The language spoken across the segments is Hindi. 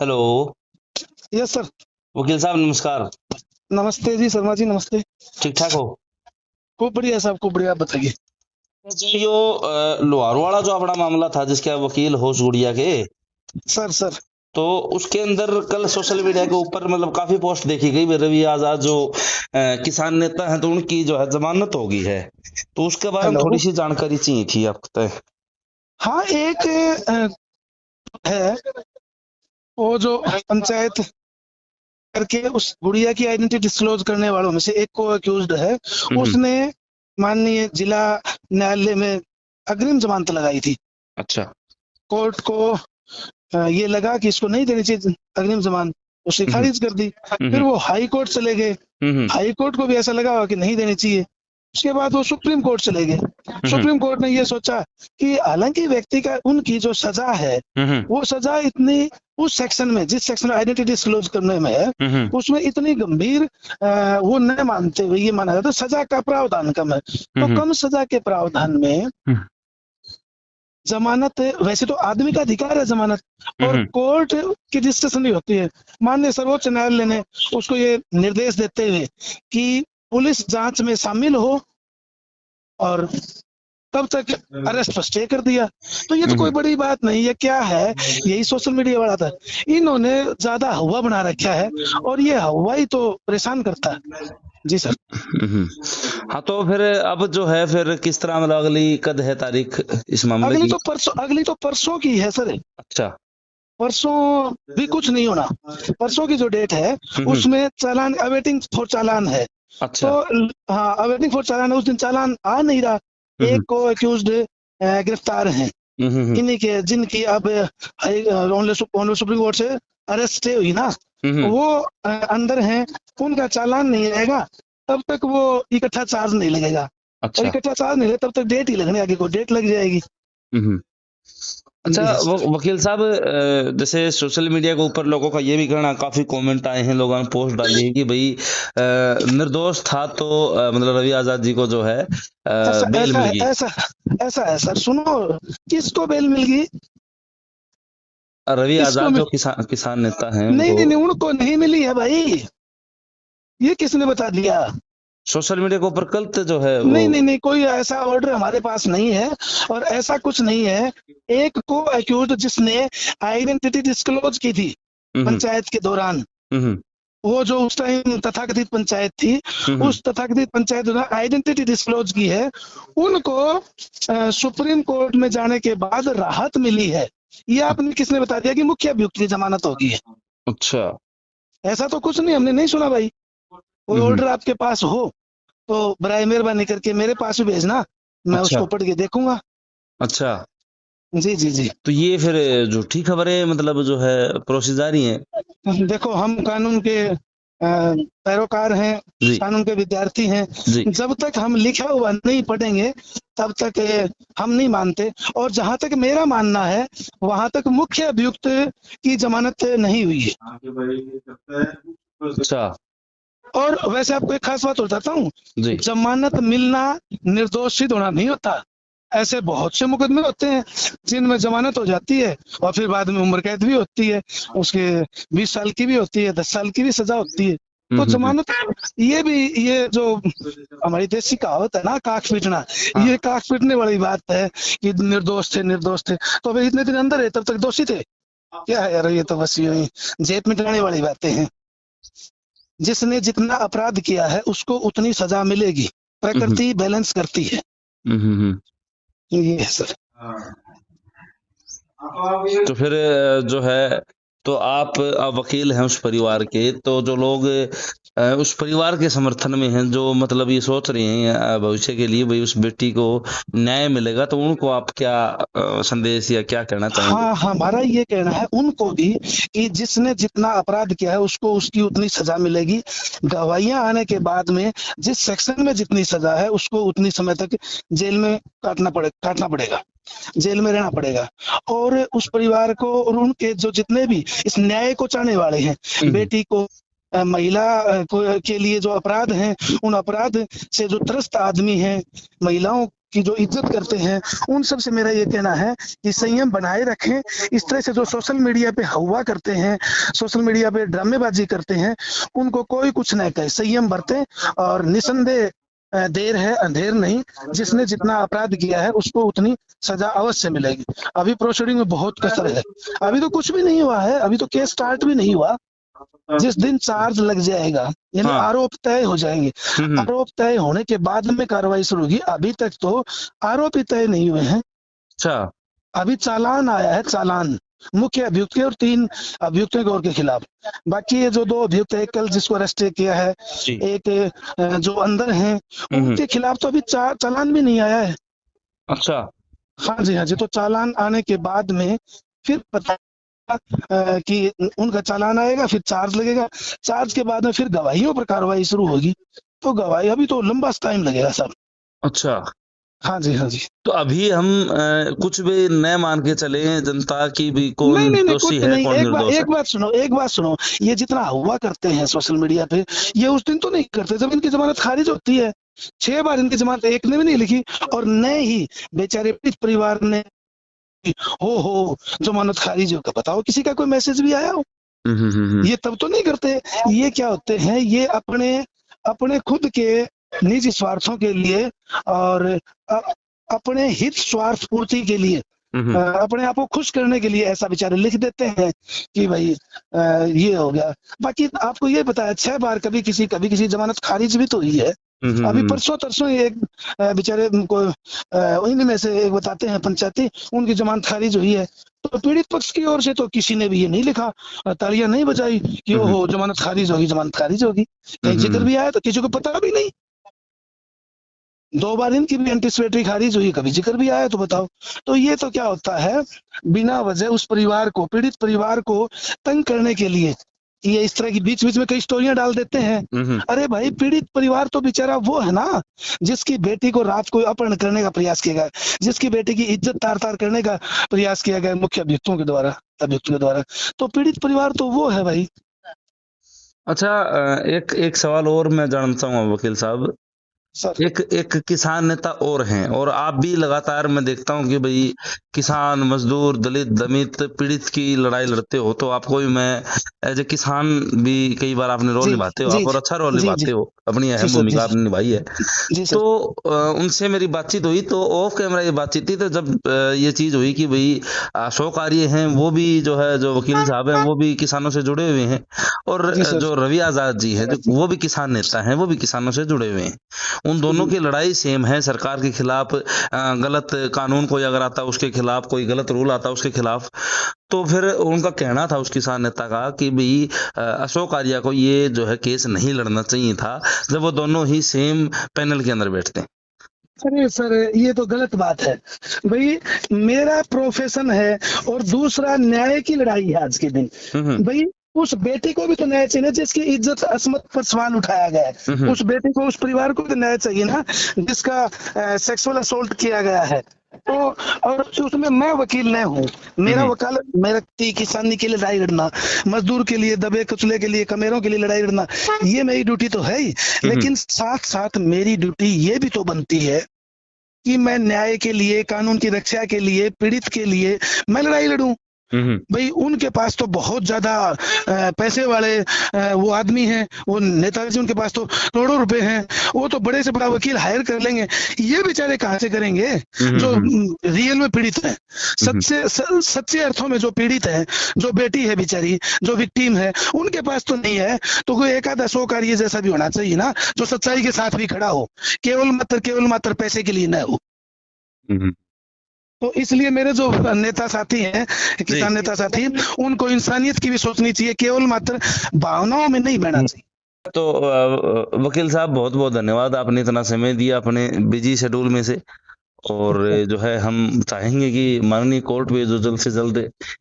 हेलो। Yes sir. वकील साहब नमस्कार। नमस्ते जी शर्मा जी, नमस्ते। ठीक ठाक हो? खूब बढ़िया साहब, खूब बढ़िया, आप बताइए। जो लोहार वाला जो अपना मामला था जिसके आप वकील हो, उस गुड़िया के, सर सर। तो उसके अंदर कल सोशल मीडिया के ऊपर मतलब काफी पोस्ट देखी गई, रवि आजाद जो किसान नेता हैं, तो उनकी जो है जमानत हो गई है। तो उसके बारे में थोड़ी हेलो। सी जानकारी चाहिए थी आप तक। हाँ, एक है, वो जो पंचायत करके उस गुड़िया की आइडेंटिटी डिस्क्लोज करने वालों में से एक को अक्यूज्ड है। हम्म। उसने माननीय जिला न्यायालय में अग्रिम जमानत लगाई थी। अच्छा। कोर्ट को ये लगा कि इसको नहीं देनी चाहिए अग्रिम जमानत, उसकी हम्म। खारिज कर दी। फिर हम्म। वो हाई कोर्ट चले गए। हम्म। हाई कोर्ट को भी ऐसा लगा कि नहीं देनी चाहिए। उसके बाद वो सुप्रीम कोर्ट चले गए। हम्म। सुप्रीम कोर्ट ने ये सोचा कि हालांकि व्यक्ति का उनकी जो सजा है, हम्म। वो सजा इतनी, उस सेक्शन में, जिस सेक्शन में आइडेंटिटी डिस्क्लोज करने में है, हम्म। उसमें इतनी गंभीर वो न मानते हुए ये माना जाता है सजा का प्रावधान कम है। तो हम्म। कम सजा के प्रावधान में हम्म। जमानत, वैसे तो आदमी का अधिकार है जमानत, और हम्म। कोर्ट की डिस्कशन भी होती है। माननीय सर्वोच्च न्यायालय ने उसको ये निर्देश देते हुए कि पुलिस जांच में शामिल हो और तब तक अरेस्ट पर स्टे कर दिया। तो ये तो कोई हम्म। बड़ी बात नहीं है, क्या है, यही सोशल मीडिया वाला था। इन्होंने ज्यादा हवा बना रखा है, और ये हवा ही तो परेशान करता है। जी सर। हम्म। हाँ, तो फिर अब जो है फिर किस तरह मतलब अगली कद है तारीख इस मामले की? अगली तो परसों की है सर। अच्छा। परसों भी कुछ नहीं होना। परसों की जो डेट है, हम्म। उसमें चालान, अवेटिंग फॉर चालान है। तो अच्छा। हाँ, अवेटिंग फॉर चालान है, उस दिन चालान आ नहीं रहा। एक हम्म। को अक्यूज्ड गिरफ्तार हैं, हम्म। इन्हीं के, जिनकी अब ऑनरेबल सुप्रीम कोर्ट से अरेस्ट स्टे हुई ना, हम्म। वो अंदर हैं। उनका चालान नहीं रहेगा तब तक वो इकट्ठा चार्ज नहीं लगेगा, और अच्छा। इकट्ठा चार्ज नहीं लगेगा तब तक डेट ही लगने, आगे को डेट लग जाएगी। हम्म। अच्छा, जी वो सर। वकील साहब, जैसे सोशल मीडिया के ऊपर लोगों का ये भी कहना, काफी कमेंट आए हैं, लोगों ने पोस्ट डाली है कि भाई निर्दोष था तो मतलब रवि आजाद जी को जो है ऐसा बेल ऐसा मिल है गई। ऐसा ऐसा है सर, सुनो, किसको बेल मिल गई? रवि किसको आजाद मिल... जो किसान किसान नेता हैं नहीं उनको। नहीं नहीं, उनको नहीं मिली है भाई। ये किसने बता दिया? सोशल मीडिया के ऊपर कल तो जो है वो। नहीं नहीं नहीं, कोई ऐसा ऑर्डर हमारे पास नहीं है, और ऐसा कुछ नहीं है। एक को अक्यूज जिसने आइडेंटिटी डिस्क्लोज की थी हम्म। पंचायत के दौरान, हम्म। वो जो उस टाइम तथाकथित पंचायत थी, हम्म। उस तथाकथित पंचायत ने आइडेंटिटी डिस्क्लोज की है। उनको सुप्रीम कोर्ट में जाने के बाद राहत मिली है। ये आपने किसने बता दिया कि मुख्य अभियुक्त की जमानत होगी है? अच्छा। ऐसा तो कुछ नहीं, हमने नहीं सुना भाई। कोई हम्म। ऑर्डर आपके पास हो तो बराए मेहरबानी करके मेरे पास भी भेजना, मैं अच्छा। उसको पढ़ के देखूंगा। अच्छा। जी जी जी। तो ये फिर झूठी खबरें मतलब जो है प्रोसेस जारी है? देखो, हम कानून के पैरोकार हैं, जी। कानून के विद्यार्थी हैं। जी। जब तक हम लिखा हुआ नहीं पढ़ेंगे, तब तक हम नहीं मानते। और जहां तक मेरा मानना है, वहां तक मुख्य अभियुक्त की जमानत नहीं हुई है। अच्छा। और वैसे आपको एक खास बात बताता हूँ, जी। जमानत मिलना निर्दोष सिद्ध होना नहीं होता। ऐसे बहुत से मुकदमे होते हैं जिनमें जमानत हो जाती है, और फिर बाद में उम्र कैद भी होती है, उसके 20 साल की भी होती है, 10 साल की भी सजा होती है। तो हम्म। जमानत, ये भी, ये जो हमारी देसी कहावत है ना, काख पीटना, ये हाँ। काख पीटने वाली बात है कि निर्दोष थे, निर्दोष थे। तो अभी इतने दिन अंदर है तब तक दोषी थे? क्या है यार, ये तो बस यूं ही जेब मिटाने वाली बातें हैं। जिसने जितना अपराध किया है उसको उतनी सजा मिलेगी, हम्म। प्रकृति बैलेंस करती है। हम्म। ये है सर। तो फिर जो है, तो आप वकील हैं उस परिवार के, तो जो लोग उस परिवार के समर्थन में हैं, जो मतलब ये सोच रहे हैं भविष्य के लिए भाई उस बेटी को न्याय मिलेगा, तो उनको आप क्या संदेश या क्या कहना चाहेंगे? हाँ, हमारा ये कहना है उनको भी कि जिसने जितना अपराध किया है उसको उसकी उतनी सजा मिलेगी। गवाहियां आने के बाद में जिस सेक्शन में जितनी सजा है उसको उतनी समय तक जेल में काटना पड़ेगा, जेल में रहना पड़ेगा। और उस परिवार को और उनके जो जितने भी इस न्याय को चाहने वाले हैं, हम्म। बेटी को, महिला को के लिए जो अपराध हैं, उन अपराध से जो त्रस्त आदमी हैं, महिलाओं की जो इज्जत करते हैं, उन सब से मेरा ये कहना है कि संयम बनाए रखें। इस तरह से जो सोशल मीडिया पे हवा करते हैं, सोशल मीडिया पे ड्रामेबाजी करते हैं, उनको कोई कुछ न कहे, संयम बरतें। और निसंदेह देर है अंधेर नहीं, जिसने जितना अपराध किया है उसको उतनी सजा अवश्य मिलेगी। अभी प्रोसीडिंग में बहुत कसर है, अभी तो कुछ भी नहीं हुआ है, अभी तो केस स्टार्ट भी नहीं हुआ। जिस दिन चार्ज लग जाएगा, यानी हाँ। आरोप तय हो जाएंगे, आरोप तय होने के बाद में कार्रवाई शुरू होगी। अभी तक तो आरोप ही तय नहीं हुए हैं। अच्छा। अभी चालान आया है, चालान मुख्य अभियुक्त के और 3 अभियुक्तों और के खिलाफ। बाकी ये जो 2 अभियुक्त है, कल जिसको अरेस्ट किया है, जी। एक जो अंदर हैं, उनके खिलाफ तो अभी चालान भी नहीं आया है। अच्छा। हाँ जी, हाँ जी। तो चालान आने के बाद में फिर पता कि उनका चालान आएगा, फिर चार्ज लगेगा, चार्ज के बाद में फिर गवाहियों पर कार्रवाई शुरू होगी। तो गवाही अभी तो लंबा टाइम लगेगा साहब। अच्छा। हाँ जी, हाँ जी। तो अभी हम कुछ भी न मान के चले जनता की भी नहीं कौन नहीं नहीं, दोषी कुछ है नहीं। कौन निर्दोष है। एक बात सुनो, ये जितना हुआ करते हैं सोशल मीडिया पे, ये उस दिन तो नहीं करते जब इनकी जमानत खारिज होती है। 6 बार इनकी जमानत एक ने भी नहीं लिखी, और न ही बेचारे पीड़ित परिवार ने हो जमानत खारिज हो का बताओ किसी का कोई मैसेज भी आया हो। ये तब तो नहीं करते। ये क्या होते हैं, ये अपने अपने खुद के निजी स्वार्थों के लिए और अपने हित स्वार्थ पूर्ति के लिए, अपने आप को खुश करने के लिए ऐसा बेचारे लिख देते हैं कि भाई ये हो गया। बाकी आपको ये पता है 6 बार कभी किसी जमानत खारिज भी तो हुई है। अभी परसों तरसों एक बेचारे को उन्हीं में से एक बताते हैं पंचायती, उनकी जमानत खारिज हुई है। तो पीड़ित पक्ष की ओर से तो किसी ने भी ये नहीं लिखा, तालियां नहीं बजाई कि ओहो जमानत खारिज होगी, जमानत खारिज होगी। कहीं जिक्र भी आया तो किसी को पता भी नहीं। 2 बार इनकी भी एंटीसिपेटरी खारिज हुई, कभी जिक्र भी आया तो बताओ। तो ये तो क्या होता है, बिना वजह उस परिवार को, पीड़ित परिवार को तंग करने के लिए ये इस तरह की बीच बीच में कई स्टोरियां डाल देते हैं। अरे भाई, पीड़ित परिवार तो बेचारा वो है ना, जिसकी बेटी को रात को अपहरण करने का प्रयास किया गया, जिसकी बेटी की इज्जत तार तार करने का प्रयास किया गया मुख्य अभियुक्तों के द्वारा। तो पीड़ित परिवार तो वो है भाई। अच्छा, एक सवाल और मैं जानना चाहूंगा वकील साहब। सर, एक किसान नेता और हैं, और आप भी लगातार मैं देखता हूं कि भाई किसान, मजदूर, दलित, दमित, पीड़ित की लड़ाई लड़ते हो। तो आपको भी मैं एज ए किसान भी कई बार आपने रोल जी निभाते हो जी आप, और अच्छा रोल जी निभाते जी हो, अपनी जी अहम सर, जी भूमिका आपने निभाई है। जी सर। तो उनसे मेरी बातचीत हुई, तो ऑफ कैमरा ये बातचीत थी। तो जब ये चीज हुई कि भाई अशोक आर्य हैं, वो भी जो है, जो वकील साहब हैं, वो भी किसानों से जुड़े हुए हैं, और जी सर। जो रवि आजाद जी हैं, जो वो भी किसान नेता हैं, वो भी किसानों से जुड़े हुए हैं। उन दोनों की लड़ाई सेम है, सरकार के खिलाफ, गलत कानून कोई अगर आता है उसके खिलाफ, कोई गलत रूल आता है उसके खिलाफ। तो फिर उनका कहना था, उस किसान नेता का, कि भाई अशोक आर्य को ये जो है केस नहीं लड़ना चाहिए था, जब वो दोनों ही सेम पैनल के अंदर बैठते हैं। अरे सर, ये तो गलत बात है भाई। मेरा प्रोफेशन है, और दूसरा न्याय की लड़ाई है आज के दिन। भाई, उस बेटे को भी तो न्याय चाहिए ना, जिसकी इज्जत असमत पर सवाल उठाया गया है। उस बेटे को, उस परिवार को तो न्याय चाहिए ना, जिसका सेक्सुअल असोल्ट किया गया है। तो और उसमें मैं वकील नहीं हूँ। मेरा वकालत, मेरा किसानी के लिए लड़ाई लड़ना, मजदूर के लिए, दबे कुचले के लिए, कमेरों के लिए लड़ाई लड़ना, ये मेरी ड्यूटी तो है ही। लेकिन साथ साथ मेरी ड्यूटी ये भी तो बनती है कि मैं न्याय के लिए, कानून की रक्षा के लिए, पीड़ित के लिए मैं लड़ाई लड़ूं। भाई, उनके पास तो बहुत ज्यादा पैसे वाले वो आदमी हैं, वो नेताजी, उनके पास तो करोड़ों रुपए हैं, वो तो बड़े से बड़ा वकील हायर कर लेंगे। ये बेचारे कहाँ से करेंगे जो रियल में पीड़ित है, सच्चे अर्थों में जो पीड़ित है, जो बेटी है बेचारी, जो विक्टिम है, उनके पास तो नहीं है। तो कोई एक आधा अशोक आर्य जैसा भी होना चाहिए ना, जो सच्चाई के साथ भी खड़ा हो, केवल मात्र पैसे के लिए न हो। तो इसलिए मेरे जो नेता साथी हैं, किसान नेता साथी, उनको इंसानियत की भी सोचनी चाहिए, केवल मात्र भावनाओं में नहीं बहना चाहिए। तो वकील साहब, बहुत बहुत धन्यवाद, आपने इतना समय दिया अपने बिजी शेड्यूल में से। और जो है हम चाहेंगे कि माननीय कोर्ट भी जो जल्द से जल्द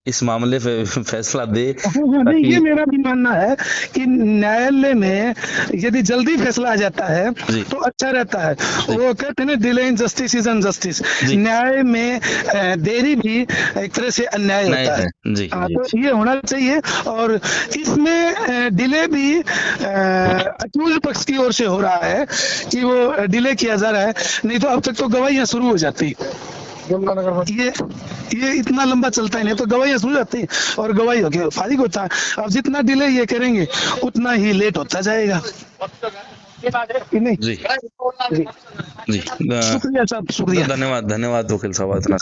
इस मामले पे फैसला दे, हाँ, हाँ, नहीं ताकि ये मेरा भी मानना है कि न्यायालय में यदि जल्दी फैसला आ जाता है जी तो अच्छा रहता है। जी वो कहते हैं ना, delay in justice is injustice. जी न्याय में देरी भी एक तरह से अन्याय नहीं होता है। है। जी जी तो ये होना चाहिए। और इसमें डिले भी अक्यूज पक्ष की ओर से हो रहा है कि वो डिले किया जा रहा है, नहीं तो अब तक तो गवाहियां शुरू हो जाती। ये इतना लंबा चलता ही नहीं, तो गवाहियां शुरू जाती और गवाही होके फारिग होता है। अब जितना डिले ये करेंगे उतना ही लेट होता जाएगा कि नहीं। जी जी, जी शुक्रिया साहब, शुक्रिया। धन्यवाद धन्यवाद वकील साहब इतना